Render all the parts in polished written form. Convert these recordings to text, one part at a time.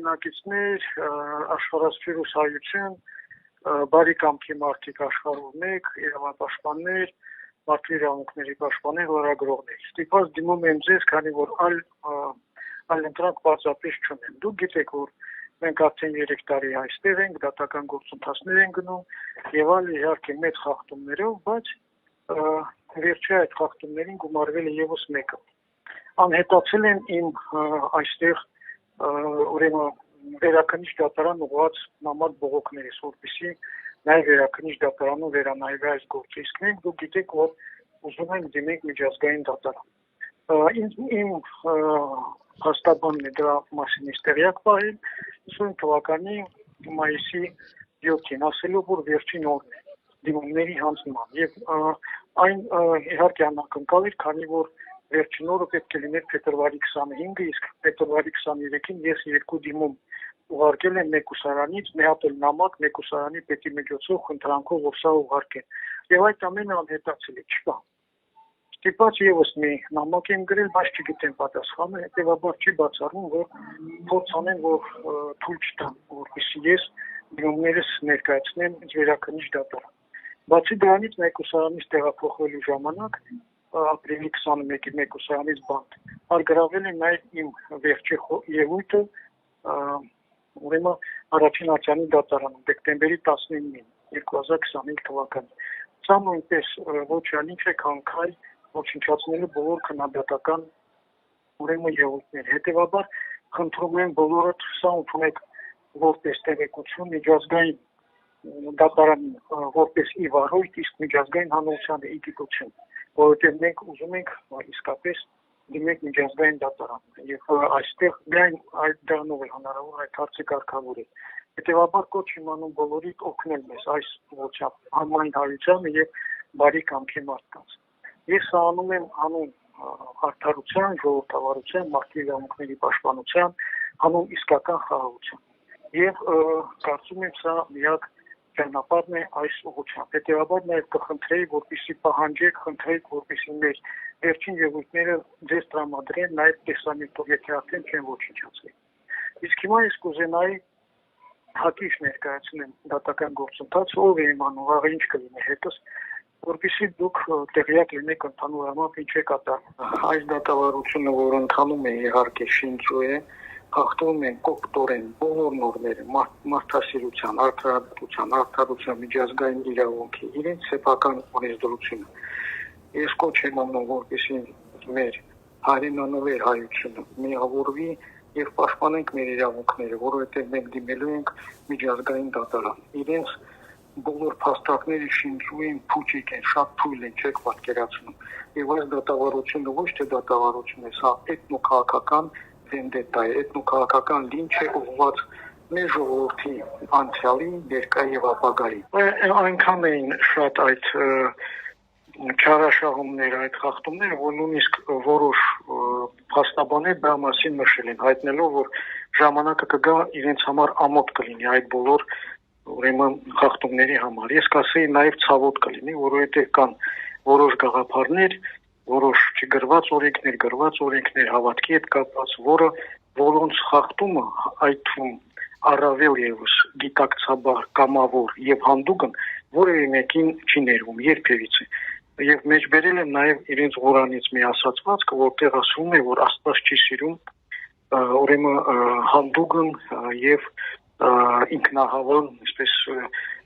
հայրենակիցներ, աշխարհասփյուռ հայություն, բարի կամքի մարդիկ աշխարհով մեկ, իրավապաշտպաններ, մարդու իրավունքների պաշտպաններ, լրագրողներ։ Ստիպված դիմում եմ ձեզ, քանի որ այլ ընտրանք պարզապես չունեն։ Դուք գիտեք, որ մենք արդեն 3 տարի այստեղ ենք, դատական գործընթացներ են գնում եւ այլ իհարկե մեծ խախտումներով, բայց վերջի այդ խախտումներին գումարվել է եւս մեկը։ Անհետացել են իմ այստեղ ուրեմն վերաքննիչ դատարան ուղղված նամակ բողոքներից, որպեսզի նաեւ վերաքննիչ դատարանում վերանայվի այս գործը։ Իսկ մենք դուք գիտեք, որ ուզում ենք դիմենք միջազգային դատարան։ Իմ հաստատանն է դրա մասին տեղյակ պահել 20 թվականի մայիսի 7-ին, ասելով, որ վերջին օրն է դիմումների հանձնման եւ այն իհարկե անակնկալ էր, քանի որ վերջին օրը պետք է լիներ փետրվարի 25-ը, իսկ փետրվարի 23-ին ես 2 դիմում ուղարկել եմ մեկուսարանից, մի հատ էլ նամակ մեկուսարանի պետի միջոցով խնդրանքով, որ սա ուղարկեն։ Եվ այդ ամենը անհետացել է, չկա։ Ստիպված եւս մի նամակ եմ գրել, բայց չգիտեմ պատասխանը, հետեւաբար չի բացառում, որ փորձ անեն, որ թույլ չտան, որպեսզի ես դիմումներս ներկայացնեմ վերաքննիչ դատարան։ Բացի դրանից մեկուսարանից տեղափոխվելու ժամանակ ապրիլի 21-ի մեկուսարանից բանտ արգրավել են նաև իմ վերջի ելույթը ուրեմն առաջին ատյանի դատարանում դեկտեմբերի 19-ին 2025 թվականին։ Սա նույնպես ոչ այլ ինչ է, քան քայլ ոչնչացնելու բոլոր քննադատական ուրեմն ելույթներ։ Հետևաբար խնդրում եմ բոլորդ սա ընդունեք որպես տեղեկություն միջազգային դատարանին, որպես ի վարույթ, իսկ միջազգային հանրությանը ի գիտություն, որովհետև մենք ուզում ենք իսկապես դիմենք միջազգային դատարան եւ այստեղ միայն այդ դրանով է հնարավոր այդ հարցը կարգավորել։ Հետևաբար կոչ եմ անում բոլորիդ օգնել մեզ այս ուղղությամբ համայն հայությանը եւ բարի կամքի մարդկանց։ Ես անում եմ հանուն արդարության, ժողովրդավարության, մարդու իրավունքների պաշտպանության, հանուն իսկական խաղաղության։ Եվ կարծում եմ սա միակ ճանապարհն է այս ուղղությամբ։ Հետևաբար նաև կխնդրեի, որպեսզի պահանջեք, խնդրեք, որպեսզի մեր վերջին ելույթները ձեզ տրամադրեն նաև տեսանյութով, եթե արդեն չեն ոչնչացել։ Իսկ հիմա ես կուզենայի հակիրճ ներկայացնեմ դատական գործընթացը, ով է իմանում, վաղը ինչ կլինի հետս, որպեսզի դուք տեղյակ լինեք ընդհանուր առմամբ ինչ է կատարվում։ Այս դատավարությունը, որ ընթանում է, իհարկե շինծու է, հաղթում են կոկտորեն բոլոր նորմերը մարդասիրության, արդարության, միջազգային իրավունքի, իրենց սեփական օրենսդրությունը։ Ես կոչ եմ անում, որպեսզի մեր հայրենանվեր հայությունը միավորվի եւ պաշտպանենք մեր իրավունքները, որովհետեւ մենք դիմելու ենք միջազգային դատարան։ Իրենց բոլոր փաստարկները շինծու են, փուչիկ են, շատ թույլ են, չեք պատկերացնում։ Եվ այս դատավարությունը ոչ թե դատավարություն է, սա էթնոքաղաքական վենդետա է, էթնոքաղաքական լինչ է ուղղված մեր ժողովրդի անցյալի, ներկա եւ ապագայի։ Այնքան էին շատ այդ չարաշահումները, այդ խախտումները, որ նույնիսկ որոշ փաստաբաններ դրա մասին նշել են, հայտնելով, որ ժամանակը կգա իրենց համար ամոթ կլինի այդ բոլոր ուրեմն խախտումների համար։ Ես կասեի նաև ցավոտ կլինի, որովհետև կան որոշ գաղափարներ, որոշ չգրված օրենքներ, գրված օրենքներ հավատքի հետ կապված, որոնց խախտումը այդ թվում առավել եւս գիտակցաբար, կամավոր եւ հանդուգն որևէ մեկին չի ներվում երբևիցե։ Եվ մեջբերել եմ նաև իրենց Ղուրանից մի ասացվածքը, որտեղ ասվում է, որ Աստված չի սիրում ուրեմն հանդուգն եւ ինքնահավան, այսպես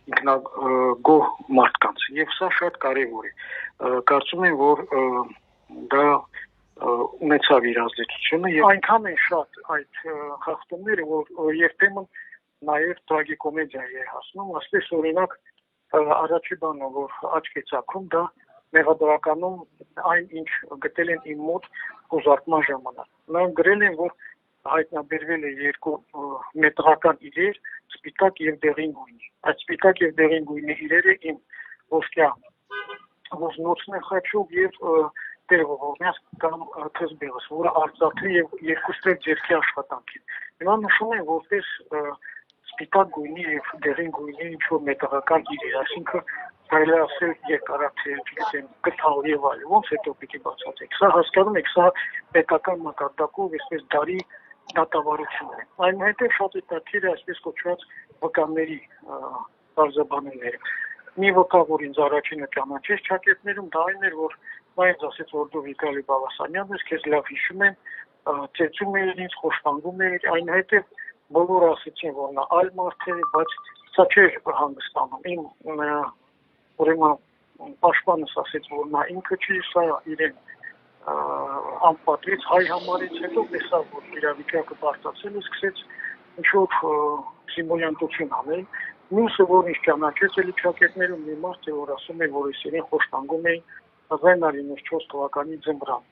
ինքնագոհ մարդկանց։ Եվ սա շատ կարևոր է։ Կարծում եմ, որ դա ունեցավ իր ազդեցությունը եւ այնքան է շատ այդ խախտումները, որ երբեմն նաեւ տրագիկոմեդիա է հասնում, ասես օրինակ առաջի բանը, որ աչք է ծագում, դա մեղադրականում այն ինչ գտել են իմ մոտ խոզարկման ժամանակ։ Նրանք գրել են, որ հայտնաբերվել է 2 մետրական իրեր, սպիտակ եւ դեղին գույնի։ Այդ սպիտակ եւ դեղին գույնի իրերը իմ ոսկյա ոզնոցն է խաչով եւ տեղողորմյաս կամ թզբեղս, որը արծաթե եւ երկուստեղ ձերքի աշխատանք է։ Հիմա նշում են, որպես սպիտակ գույնի եւ դեղին գույնի ինչ-որ մետաղական իրեր, այսինքն կարելի է ասել երկարաթե, չգիտեմ, կթալ եւ այլն, ոնց հետո պիտի բացատրեք։ Սա հասկանում եք, սա պետական մակարդակով, այսպես դարի դատավարությունն է։ Այնուհետև շատ հետաքրքիր է այսպես կոչված վկաների բարձաբանումները։ Մի վկա, որ ինձ առաջինը ճանաչեց ճակետներում, դա այն էր, որ ինձ ասեց, որ դու Վիտալի Բալասանյանն ես, քեզ լավ հիշում եմ, ծեծում էր ինձ, խոշտանգում էր, այնուհետև բոլորը ասեցին, որ նա այլ մարդ է, բայց սա չէր հանգստանում։ Իմ ուրեմն պաշտպանս ասեց, որ նա ինքը չի, սա իրեն անպատվեց, հայ համարեց, հետո տեսավ, որ իրավիճակը բարձրացել է, սկսեց ինչ-որ սիմուլյանտություն անել։ Մյուսը, որ ինձ ճանաչեց էլի ճակետներում, մի մարդ է, որ ասում է, որ ես իրեն խոշտանգում էի 1994 թվականի ձմռան։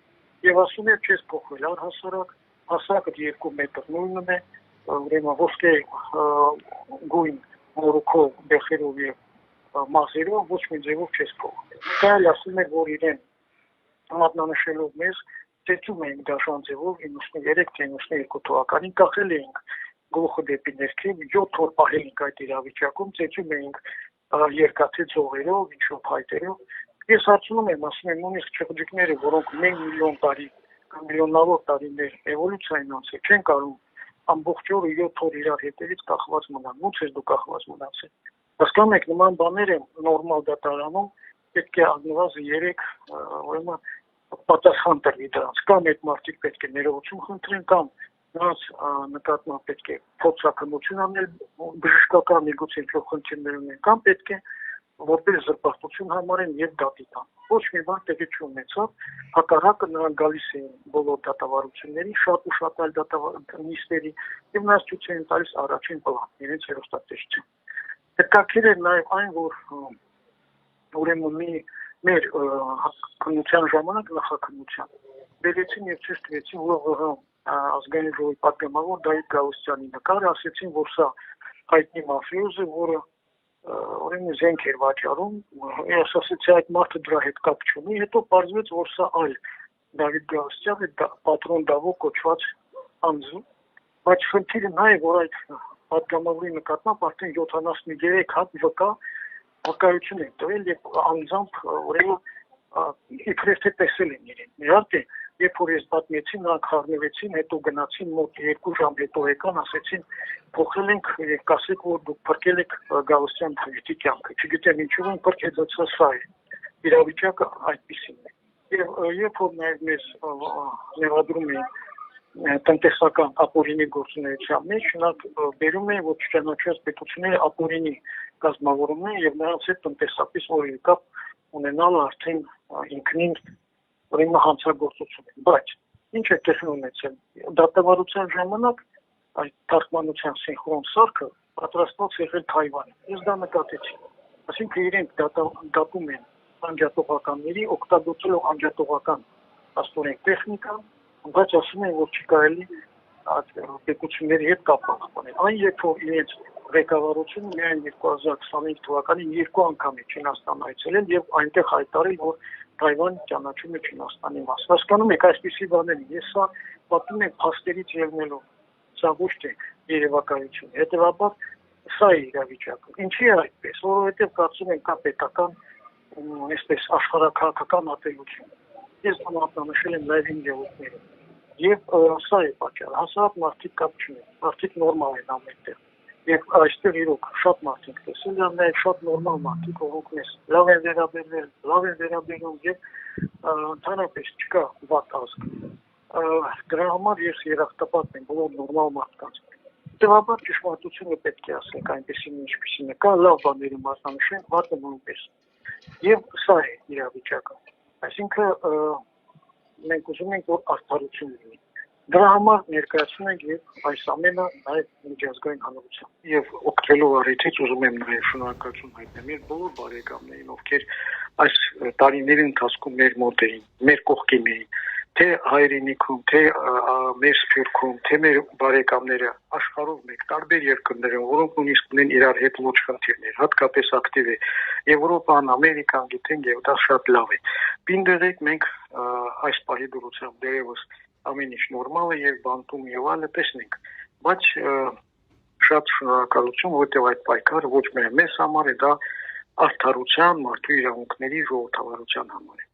Եվ ասում է, չես փոխվել առհասարակ, հասակը 2 մետր նույնն է, ուրեմն ոսկե գույն մորուքով, բեխերով եւ մազերով ոչ մի ձևով չես փոխվել։ Դա ասում է, որ իրեն մատնանշելով մեզ ծեծում էինք դաշան ձևով 93-92 թվականին կախել էինք գլուխը դեպի ներքև 7 օր պահել էինք այդ իրավիճակում ծեծում էինք երկաթի ձողերով ինչ-որ փայտերով ես հարցնում եմ ասում եմ նույնիսկ չղջիկները որոնք մեկ միլիոն տարի կամ միլիոնավոր տարիներ էվոլյուցիա են անցել չեն կարող ամբողջ օրը 7 օր իրար հետևից կախված մնան ո՞նց է դու կախված մնացել հասկանում եք նման բաները նորմալ դատարանում պետք է ազնվազն 3 ուրեմն պատասխան տրվի դրանց կամ այդ մարդիկ պետք է ներողություն խնդրեն կամ նրանց նկատմամբ պետք է փոխհակամություն անել բժշկական միգուցե ինչ-որ խնդիրներ ունեն կամ պետք է որպես զրպարտություն համարեն եւ դատի տան ոչ մի բան տեղի չունեցավ հակառակը նրանք գալիս էին բոլոր դատավարությունների շատ ու շատ այլ դատավարությունների եւ նրանց ցույց են տալիս առաջին պլան իրենց հերոստատեսություն հետաքրքիր է նաեւ այն որ ուրեմն մեր քննության ժամանակ նախաքննության բերեցին եւ ցույց տվեցին ԼՂՀ ազգային ժողովի պատգամավոր Դավիթ Գալստյանի նկարը ասեցին որ սա հայտնի մաֆիոզ է որը ուրեմն զենք էր վաճառում ես ասեցի այդ մարդը դրա հետ կապ չունի հետո պարզվեց որ սա այլ Դավիթ Գալստյանը պատրոն Դավո կոչված անձ բայց խնդիրը նա է որ այդ պատգամավորի նկատմամբ արդեն 73 հատ վկա վկայություն են տվել եւ անձամբ ուրեմն իբրև թե տեսել են իրեն իհարկե երբ որ ես պատմեցի նրանք խառնվեցին հետո գնացին մոտ 2 ժամ հետո եկան ասեցին փոխել ենք եւ կասեք որ դուք փրկել եք Գալստյան Դավիթի կյանքը չգիտեմ ինչու են փրկել սա է իրավիճակը այդպեսին է եւ երբ որ նաեւ մեզ ներադրում են տնտեսական ապօրինի գործունեության մեջ նրանք բերում են որ ճանաչված պետությունները ապօրինի կազմավորումն են եւ նրանց հետ տնտեսապես որևէ կապ ունենալը արդեն ինքնին ուրեմն հանցագործություն է բայց ինչ է տեսնում ունեցել դատավարության ժամանակ այդ թարգմանության սինխրոն սարքը պատրաստված եղել Թայվանը ես դա նկատեցի այսինքն իրենք դատում են անջատողականների օգտագործելով անջատողական աստորեն տեխնիկա բայց ասում են որ չի կարելի պետությունների հետ կապ պահպանել այն երբ որ իրենց ղեկավարությունը միայն 2025 թվականին 2 անգամ է Չինաստան այցելել եւ այնտեղ հայտարարել որ Թայվան ճանաչում է Չինաստանի մաս հասկանում եք այսպիսի բաներ ես սա պատմում եմ փաստերից ելնելով սա ոչ թե երևակայություն հետեւաբար սա է իրավիճակը ինչի է այդպես որովհետեւ կարծում եմ կա պետական այսպես աշխարհակահաղական ատելություն ես մատնանշել եմ նաև իմ ելույթները եւ սա է պատճառը հասարակ մարդիկ կապ չունեն մարդիկ նորմալ են ամենտեղ եւ այստեղ իրոք շատ մարդիկ տեսել են նաեւ շատ նորմալ մարդիկ ովքեր մեզ լավ են վերաբերվում եւ ընդհանրապես չկա վատ ազգ դրա համար ես երախտապատ եմ բոլոր նորմալ մարդկանց դեպաբար ճշմարտությունը պետք է ասենք այնպեսին ինչպեսին է կա լավ բաների մասնանշեն վատը նույնպես եւ սա է իրավիճակը այսինքն մենք ուզում ենք որ արդարություն լինի դրա համար ներկայացնում ենք եւ այս ամենը նաեւ միջազգային հանրության եւ օգտվելով առիթից ուզում եմ նաեւ շնորհակալություն հայտնել մեր բոլոր բարեկամներին ովքեր այս տարիների ընթացքում մեր մոտ էին մեր կողքին էին թե հայրենիքում թե մեր սփյուռքում թե մեր բարեկամները աշխարհով մեկ տարբեր երկրներում որոնք նույնիսկ ունեն իրար հետ ոչ խնդիրներ հատկապես ակտիվ է Եվրոպան Ամերիկան գիտենք եւ դա շատ լավ է պինդերեք մենք այս պահի դուրսությամբ դերևս ամեն ինչ նորմալ է եւ բանտում եւ այլը տեսնենք բայց շատ շնորհակալություն որտեղ այդ պայքարը ոչ միայն մեզ համար է դա արդարության մարդու իրավունքների ժողովրդավարության համար է